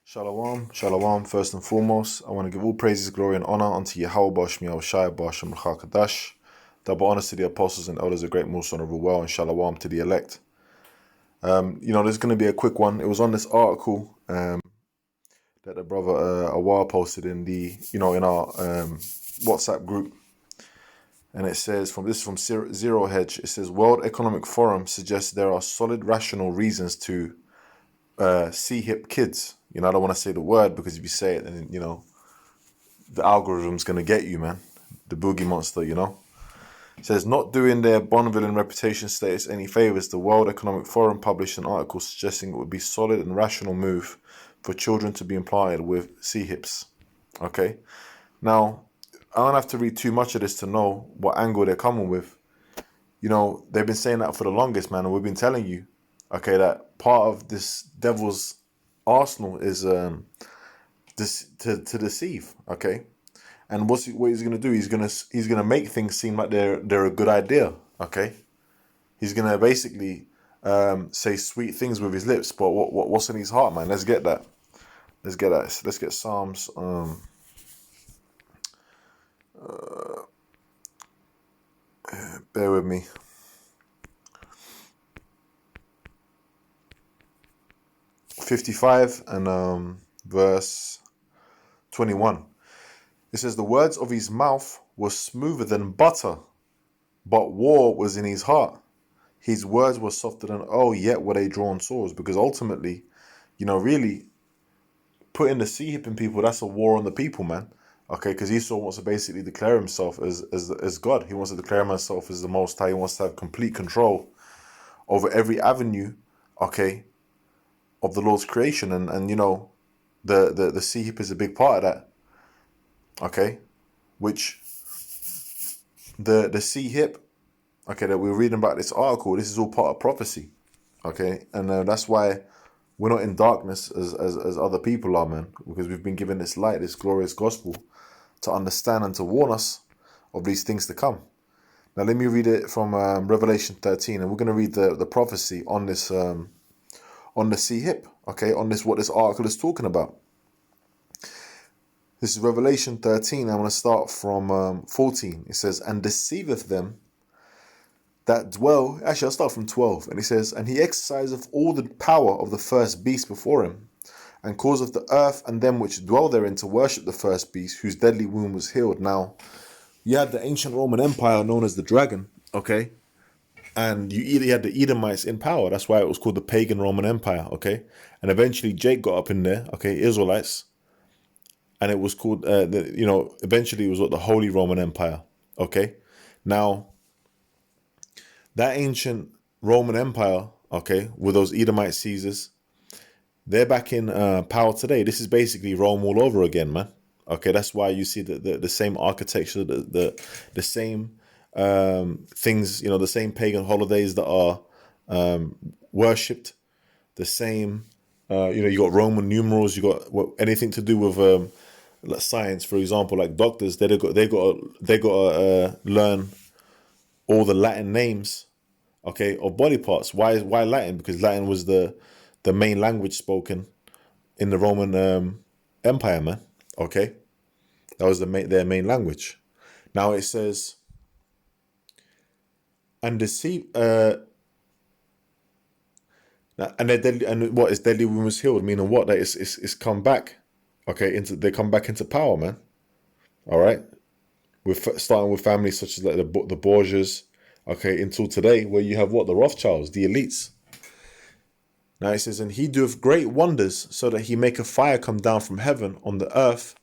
Shalom, shalom. First and foremost, I want to give all praises, glory, and honor unto Yahweh Bashmi Shai Bashem Kadash. Double honors to the apostles and elders of Great Most Honorable Well, and shalom to the elect. There's going to be a quick one. It was on this article that the brother Awar posted in in our WhatsApp group, and it says from Zero Hedge. It says World Economic Forum suggests there are solid rational reasons to C-hip kids. I don't want to say the word because if you say it, then, the algorithm's going to get you, man. The boogie monster, It says, not doing their Bonneville and reputation status any favors, the World Economic Forum published an article suggesting it would be solid and rational move for children to be implanted with C-hips. Okay? Now, I don't have to read too much of this to know what angle they're coming with. They've been saying that for the longest, man, and we've been telling you, okay, that part of this devil's arsenal is to deceive, okay? And what he's gonna do? He's gonna make things seem like they're a good idea, okay? He's gonna basically say sweet things with his lips, but what's in his heart, man? Let's get that. Let's get Psalms. Bear with me. 55 and verse 21. It says, the words of his mouth were smoother than butter, but war was in his heart. His words were softer than oil, yet were they drawn swords. Because ultimately, really putting the C-hip in people, that's a war on the people, man. Okay, because Esau wants to basically declare himself as God. He wants to declare himself as the Most High. He wants to have complete control over every avenue, okay, of the Lord's creation. And the C-hip is a big part of that. Okay, which the C-hip, okay, that we're reading about this article, this is all part of prophecy, okay, and that's why we're not in darkness as other people are, man, because we've been given this light, this glorious gospel, to understand and to warn us of these things to come. Now let me read it from Revelation 13, and we're going to read the prophecy on this on the C-hip, okay, on this what this article is talking about. This is Revelation 13. I'm going to start from 14. It says, and deceiveth them that dwell. Actually, I'll start from 12. And it says, and he exerciseth all the power of the first beast before him, and causeth the earth and them which dwell therein to worship the first beast, whose deadly wound was healed. Now, you had the ancient Roman Empire known as the dragon, okay? And you had the Edomites in power. That's why it was called the pagan Roman Empire, okay? And eventually Jake got up in there, okay, Israelites. And it was called, eventually it was what the Holy Roman Empire, okay? Now, that ancient Roman Empire, okay, with those Edomite Caesars, they're back in power today. This is basically Rome all over again, man. Okay, that's why you see the same architecture, the same things, the same pagan holidays that are worshipped, the same, you got Roman numerals, you got anything to do with science, for example, like doctors, they got to learn all the Latin names, okay, of body parts. Why Latin? Because Latin was the main language spoken in the Roman Empire, man. Okay, that was their main language. Now it says, and deceive, and their deadly, and what is deadly wound was healed, meaning what? That it's come back. Okay, they come back into power, man. All right, starting with families such as like the Borgias, okay, until today, where you have what? The Rothschilds, the elites. Now it says, and he doeth great wonders, so that he make a fire come down from heaven on the earth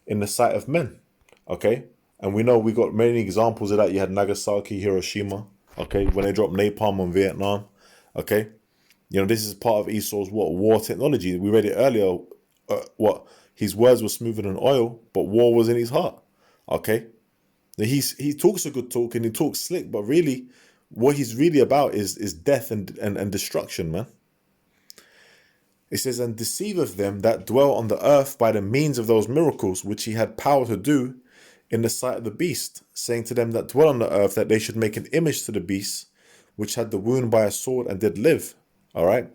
in the sight of men. Okay, and we know we got many examples of that. You had Nagasaki, Hiroshima. Okay, when they dropped napalm on Vietnam. Okay, this is part of Esau's war technology. We read it earlier. His words were smoother than oil, but war was in his heart. Okay, he talks a good talk and he talks slick, but really, what he's really about is death and destruction, man. It says, and deceiveth them that dwell on the earth by the means of those miracles which he had power to do in the sight of the beast, saying to them that dwell on the earth that they should make an image to the beast, which had the wound by a sword and did live. All right,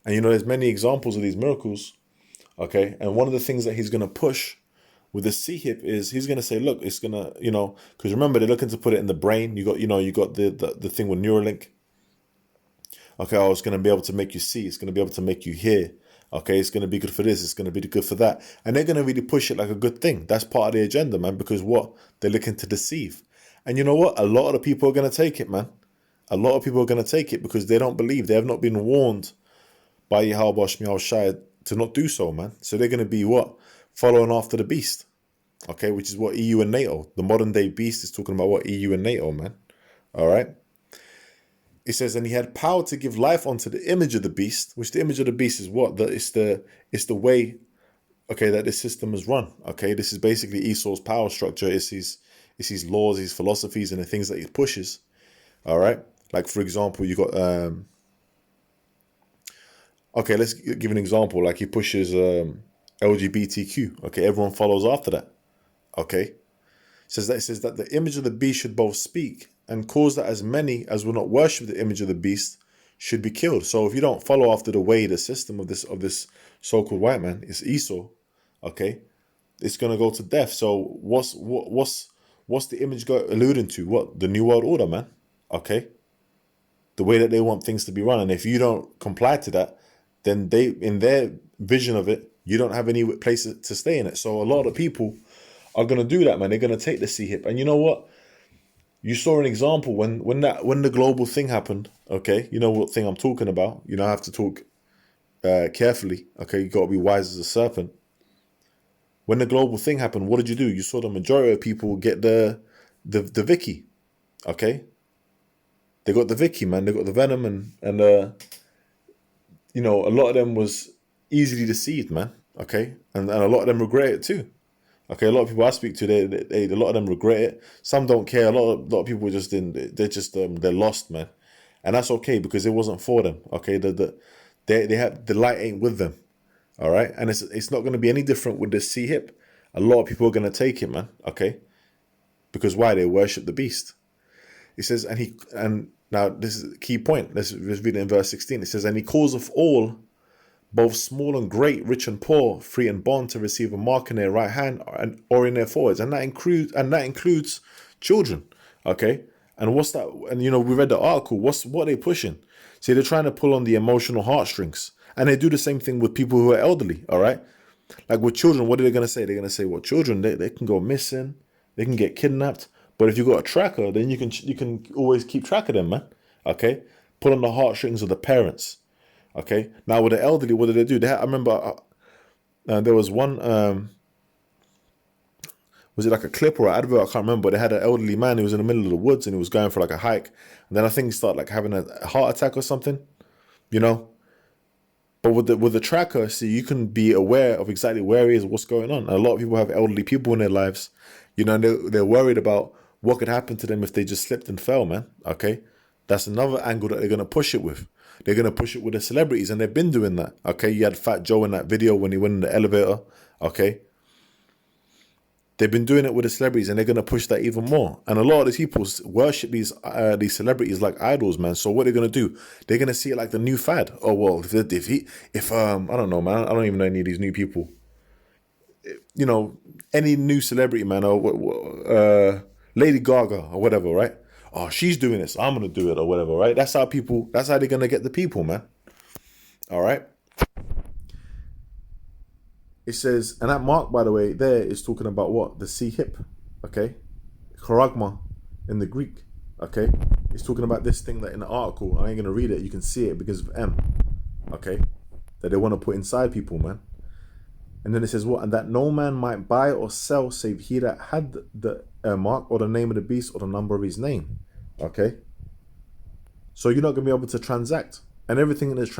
and there's many examples of these miracles. Okay, and one of the things that he's going to push with the CHIP is he's going to say, look, it's going to, because remember, they're looking to put it in the brain. You got the thing with Neuralink. Okay, oh, it's going to be able to make you see. It's going to be able to make you hear. Okay, it's going to be good for this. It's going to be good for that. And they're going to really push it like a good thing. That's part of the agenda, man, because what? They're looking to deceive. And you know what? A lot of the people are going to take it, man. A lot of people are going to take it because they don't believe. They have not been warned by Yahweh Shmiel Shai to not do so, man. So they're going to be what? Following after the beast. Okay, which is what EU and NATO. The modern day beast is talking about what? EU and NATO, man. All right. It says, and he had power to give life unto the image of the beast, which the image of the beast is what? It's the way, okay, that this system is run. Okay, this is basically Esau's power structure. It's his laws, his philosophies, and the things that he pushes. All right. Like, for example, you got, okay, let's give an example. Like he pushes LGBTQ. Okay, everyone follows after that. Okay. It says that the image of the beast should both speak and cause that as many as will not worship the image of the beast should be killed. So if you don't follow after the way, the system of this so-called white man, it's Esau, okay, it's gonna go to death. So what's the image alluding to? What? The New World Order, man. Okay, the way that they want things to be run, and if you don't comply to that, then they, in their vision of it, you don't have any place to stay in it. So a lot of people are gonna do that, man. They're gonna take the CHIP, and you know what? You saw an example when the global thing happened. Okay, you know what thing I'm talking about. I have to talk carefully. Okay, you got to be wise as a serpent. When the global thing happened, what did you do? You saw the majority of people get the Vicky. Okay, they got the Vicky, man. They got the venom, and a lot of them was easily deceived, man. Okay, and a lot of them regret it too. Okay, a lot of people I speak to, they a lot of them regret it. Some don't care. A lot of people just they're lost, man, and that's okay because it wasn't for them. Okay, they have the light ain't with them. All right, and it's not going to be any different with the CHIP. A lot of people are going to take it, man. Okay, because why? They worship the beast. It says, and now this is a key point. Let's read it in verse 16. It says, and he calls of all, both small and great, rich and poor, free and bond, to receive a mark in their right hand or in their foreheads, and that includes children. Okay, and what's that? And we read the article. What are they pushing? See, they're trying to pull on the emotional heartstrings, and they do the same thing with people who are elderly. All right, like with children, what are they going to say? They're going to say, well, children they can go missing, they can get kidnapped, but if you got a tracker, then you can always keep track of them, man. Okay, pull on the heartstrings of the parents. Okay, now with the elderly, what did they do? I remember there was one, was it like a clip or an advert? I can't remember. They had an elderly man who was in the middle of the woods and he was going for like a hike. And then I think he started like having a heart attack or something, But with the tracker, see, you can be aware of exactly where he is, what's going on. And a lot of people have elderly people in their lives, and they're worried about what could happen to them if they just slipped and fell, man. Okay, that's another angle that they're going to push it with. They're going to push it with the celebrities, and they've been doing that. Okay, you had Fat Joe in that video when he went in the elevator. Okay, they've been doing it with the celebrities, and they're going to push that even more. And a lot of these people worship these celebrities like idols, man. So what they're going to do? They're going to see it like the new fad. Oh well, if I don't know, man. I don't even know any of these new people. Any new celebrity, man, or Lady Gaga or whatever, right? Oh, she's doing this, I'm gonna do it or whatever, right? That's how they're gonna get the people, man. All right. It says, and that mark, by the way, there is talking about what? The CHIP, okay? Charagma in the Greek, okay? It's talking about this thing that in the article, I ain't gonna read it, you can see it because of M, okay? That they want to put inside people, man. And then it says what? And that no man might buy or sell save he that had the mark or the name of the beast or the number of his name. Okay? So you're not going to be able to transact. And everything in this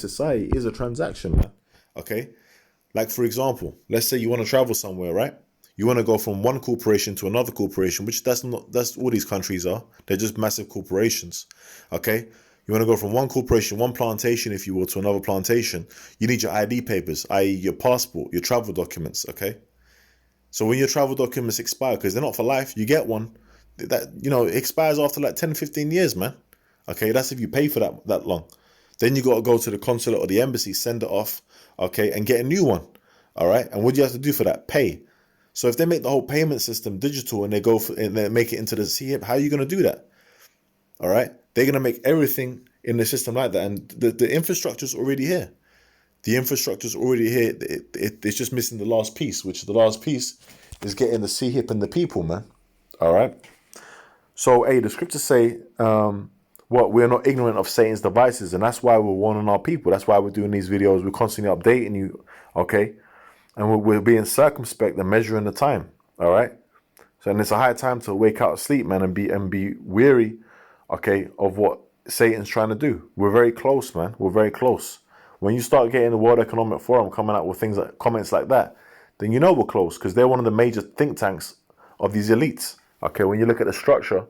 society is a transaction, man. Okay? Like, for example, let's say you want to travel somewhere, right? You want to go from one corporation to another corporation, which that's all these countries are. They're just massive corporations. Okay? You want to go from one corporation, one plantation, if you will, to another plantation. You need your ID papers, i.e. your passport, your travel documents, okay? So when your travel documents expire, because they're not for life, you get one that, it expires after like 10, 15 years, man. Okay, that's if you pay for that long. Then you got to go to the consulate or the embassy, send it off, okay, and get a new one. All right. And what do you have to do for that? Pay. So if they make the whole payment system digital and they make it into the CHIP, how are you going to do that? All right. They're going to make everything in the system like that. And the infrastructure is already here. The infrastructure is already here. It's just missing the last piece, which the last piece is getting the CHIP and the people, man. All right. So, hey, the scriptures say, we're not ignorant of Satan's devices, and that's why we're warning our people. That's why we're doing these videos. We're constantly updating you, okay? And we're being circumspect and measuring the time, all right? So, and it's a high time to wake out of sleep, man, and be weary, okay, of what Satan's trying to do. We're very close, man. We're very close. When you start getting the World Economic Forum coming out with comments like that, then you know we're close, because they're one of the major think tanks of these elites. Okay, when you look at the structure,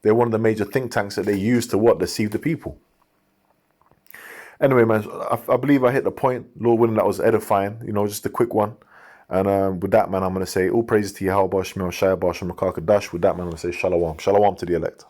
they're one of the major think tanks that they use to deceive the people. Anyway, man, I believe I hit the point. Lord willing, that was edifying, just a quick one. And with that, man, I'm going to say all praises to Yahweh, Shemel, Shai, Bashem, Makakadash. With that, man, I'm going to say shalom. Shalom to the elect.